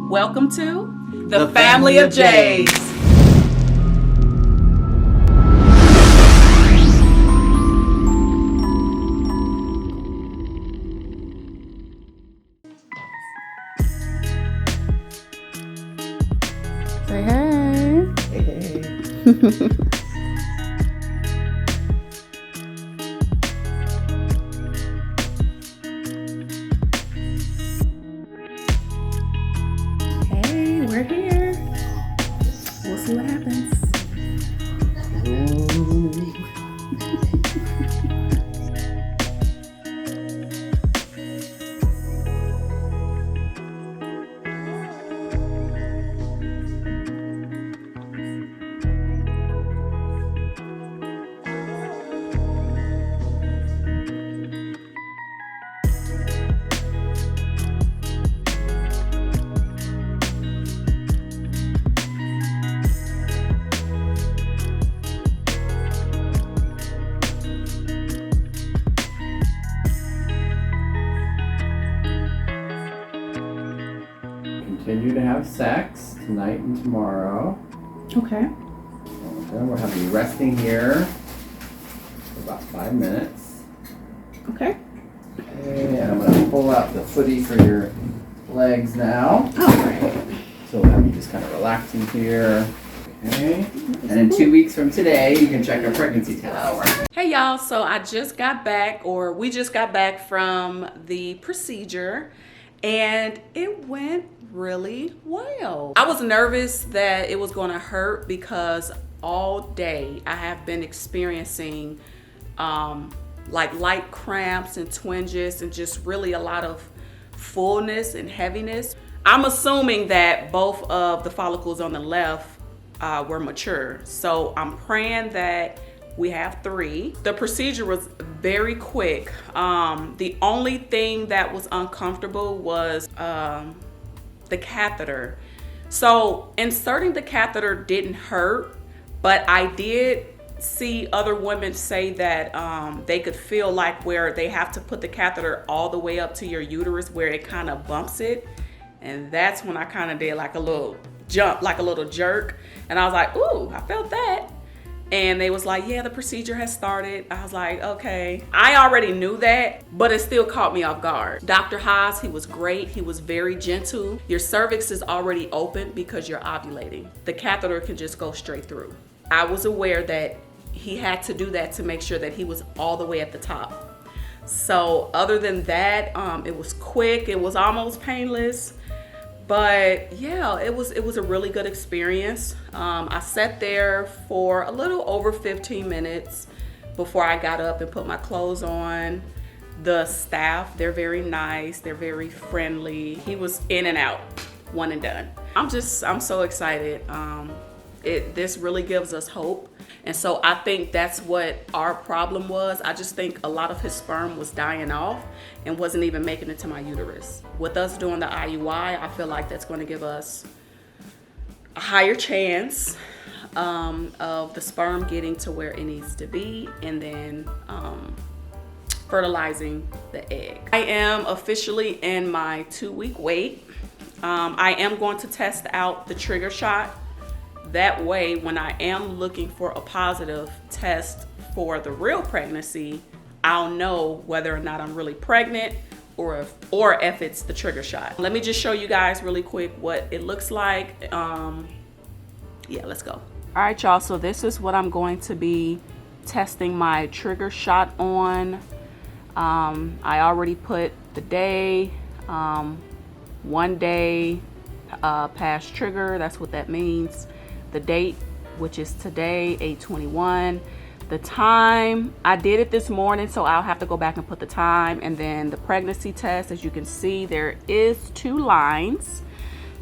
Welcome to the Family of Jays. Say hey. Hey. Hey, we're here. We'll see what happens. Continue to have sex tonight and tomorrow. Okay. Then we'll have you resting here for about 5 minutes. Okay. Okay, and I'm going to pull out the footy for your legs now. All right. So we'll have you just kind of relaxing here. Okay. And in 2 weeks from today, you can check our pregnancy test. Hey y'all, so I just got back, or we just got back from the procedure, and it went really well. I was nervous that it was going to hurt because all day I have been experiencing like light cramps and twinges and just really a lot of fullness and heaviness. I'm assuming that both of the follicles on the left were mature, so I'm praying that we have 3. The procedure was very quick. The only thing that was uncomfortable was the catheter. So inserting the catheter didn't hurt, but I did see other women say that they could feel like where they have to put the catheter all the way up to your uterus where it kind of bumps it. And that's when I kind of did like a little jump, like a little jerk. And I was like, ooh, I felt that. And they was like, yeah, the procedure has started. I was like, okay. I already knew that, but it still caught me off guard. Dr. Haas, he was great. He was very gentle. Your cervix is already open because you're ovulating. The catheter can just go straight through. I was aware that he had to do that to make sure that he was all the way at the top. So other than that, it was quick. It was almost painless. But yeah, it was a really good experience. I sat there for a little over 15 minutes before I got up and put my clothes on. The staff, they're very nice. They're very friendly. He was in and out, one and done. I'm so excited. This really gives us hope. And so I think that's what our problem was. I just think a lot of his sperm was dying off and wasn't even making it to my uterus. With us doing the IUI, I feel like that's going to give us a higher chance of the sperm getting to where it needs to be and then fertilizing the egg. I am officially in my 2-week wait. I am going to test out the trigger shot. That way, when I am looking for a positive test for the real pregnancy, I'll know whether or not I'm really pregnant or if it's the trigger shot. Let me just show you guys really quick what it looks like. Yeah, let's go. All right, y'all, so this is what I'm going to be testing my trigger shot on. I already put the day, 1 day past trigger, that's what that means. The date, which is today, 8/21. The time, I did it this morning, so I'll have to go back and put the time. And then the pregnancy test, as you can see, there is 2 lines.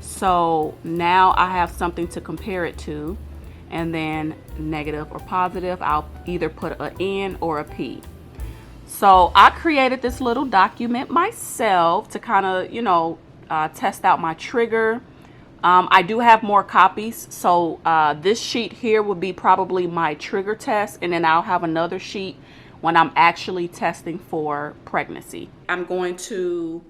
So now I have something to compare it to. And then negative or positive, I'll either put an N or a P. So I created this little document myself to kind of, test out my trigger. I do have more copies, so this sheet here would be probably my trigger test, and then I'll have another sheet when I'm actually testing for pregnancy. I'm going to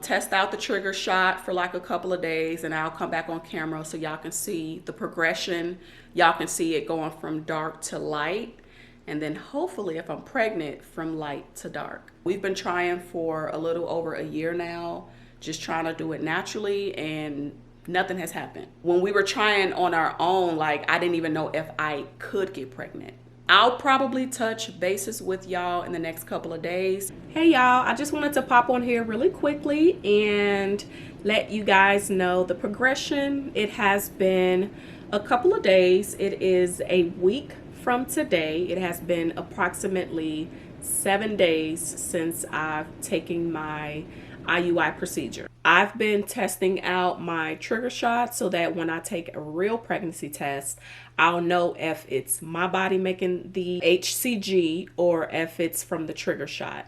test out the trigger shot for like a couple of days, and I'll come back on camera so y'all can see the progression. Y'all can see it going from dark to light, and then hopefully if I'm pregnant, from light to dark. We've been trying for a little over a year now, just trying to do it naturally, and nothing has happened. When we were trying on our own, like, I didn't even know if I could get pregnant. I'll probably touch bases with y'all in the next couple of days. Hey y'all, I just wanted to pop on here really quickly and let you guys know the progression. It has been a couple of days. It is a week from today. It has been approximately 7 days since I've taken my IUI procedure. I've been testing out my trigger shot so that when I take a real pregnancy test, I'll know if it's my body making the HCG or if it's from the trigger shot.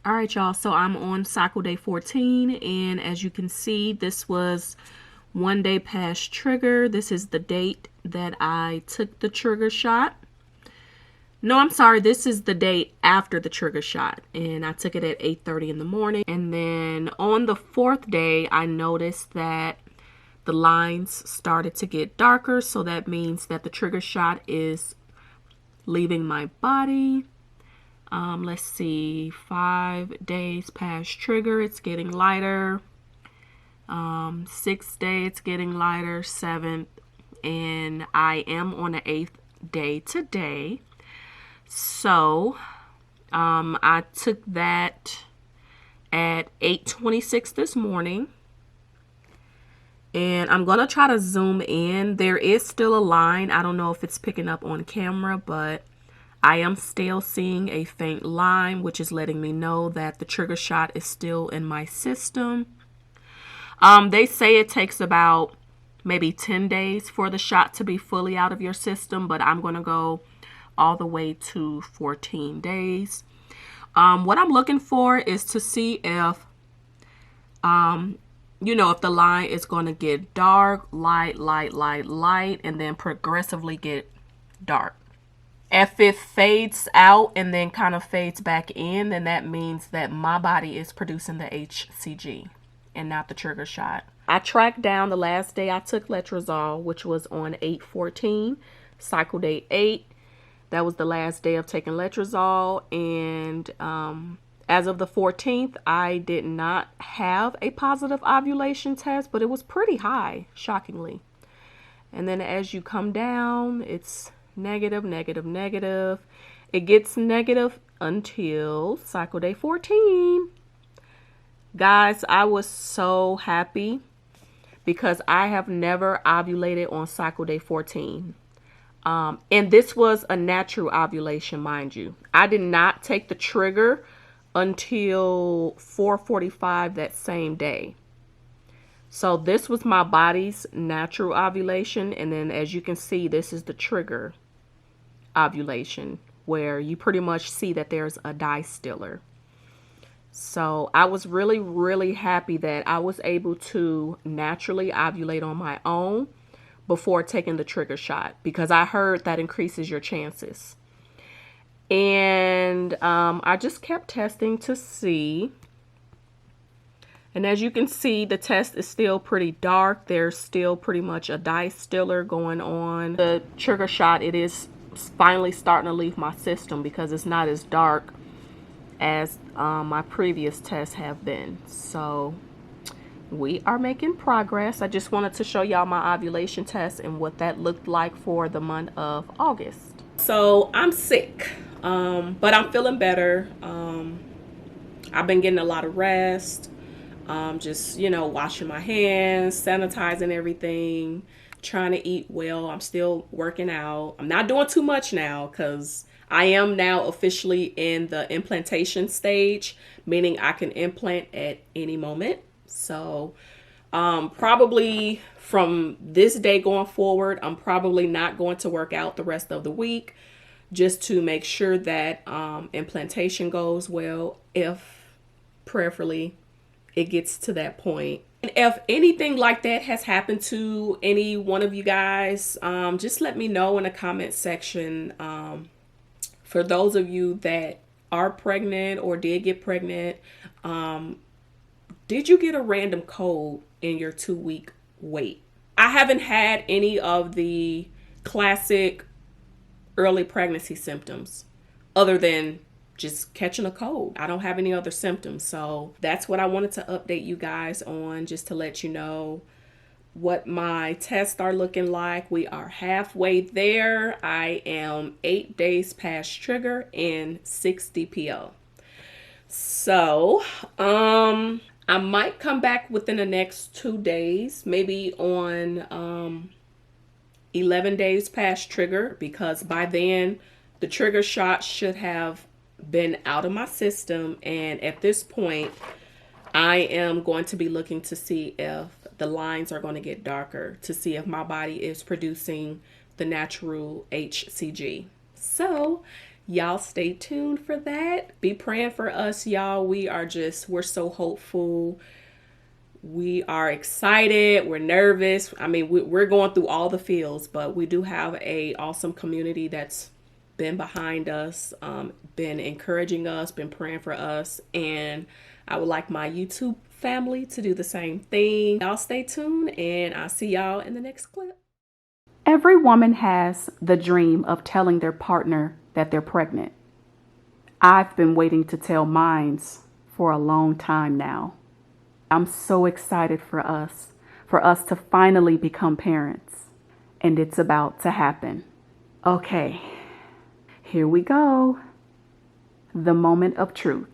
All right, y'all, so I'm on cycle day 14, and as you can see, this was 1 day past trigger. This is the date that I took the trigger shot. No, I'm sorry, this is the date after the trigger shot, and I took it at 8:30 in the morning. And then on the 4th day, I noticed that the lines started to get darker, so that means that the trigger shot is leaving my body. Let's see, 5 days past trigger, it's getting lighter. 6th day, it's getting lighter. 7th, and I am on the 8th day today. So I took that at 8:26 this morning, and I'm gonna try to zoom in. There is still a line. I don't know if it's picking up on camera, but I am still seeing a faint line, which is letting me know that the trigger shot is still in my system. They say it takes about maybe 10 days for the shot to be fully out of your system, but I'm gonna go all the way to 14 days. What I'm looking for is to see if, if the line is going to get dark, light, and then progressively get dark. If it fades out and then kind of fades back in, then that means that my body is producing the HCG and not the trigger shot. I tracked down the last day I took letrozole, which was on 8/14, cycle day 8. That was the last day of taking letrozole, and as of the 14th, I did not have a positive ovulation test, but it was pretty high, shockingly. And then as you come down, it's negative, negative, negative. It gets negative until cycle day 14. Guys, I was so happy because I have never ovulated on cycle day 14. And this was a natural ovulation, mind you. I did not take the trigger until 4:45 that same day. So this was my body's natural ovulation. And then as you can see, this is the trigger ovulation, where you pretty much see that there's a distiller. So I was really, really happy that I was able to naturally ovulate on my own before taking the trigger shot, because I heard that increases your chances. And I just kept testing to see. And as you can see, the test is still pretty dark. There's still pretty much a distiller going on. The trigger shot, it is finally starting to leave my system because it's not as dark as my previous tests have been. So we are making progress. I just wanted to show y'all my ovulation test and what that looked like for the month of August. So I'm sick, but I'm feeling better. I've been getting a lot of rest. Just, washing my hands, sanitizing everything, trying to eat well. I'm still working out. I'm not doing too much now because I am now officially in the implantation stage, meaning I can implant at any moment. So probably from this day going forward, I'm probably not going to work out the rest of the week, just to make sure that implantation goes well, if prayerfully it gets to that point. And if anything like that has happened to any one of you guys, just let me know in the comment section. For those of you that are pregnant or did get pregnant, did you get a random cold in your 2-week wait? I haven't had any of the classic early pregnancy symptoms other than just catching a cold. I don't have any other symptoms. So that's what I wanted to update you guys on, just to let you know what my tests are looking like. We are halfway there. I am 8 days past trigger and 6 DPO. So, I might come back within the next 2 days, maybe on 11 days past trigger, because by then the trigger shot should have been out of my system. And at this point, I am going to be looking to see if the lines are going to get darker, to see if my body is producing the natural HCG. So y'all stay tuned for that. Be praying for us, y'all. We're so hopeful. We are excited. We're nervous. I mean, we're going through all the feels, but we do have a awesome community that's been behind us, been encouraging us, been praying for us. And I would like my YouTube family to do the same thing. Y'all stay tuned, and I'll see y'all in the next clip. Every woman has the dream of telling their partner that they're pregnant. I've been waiting to tell mine for a long time now. I'm so excited for us to finally become parents, and it's about to happen. Okay, here we go. The moment of truth.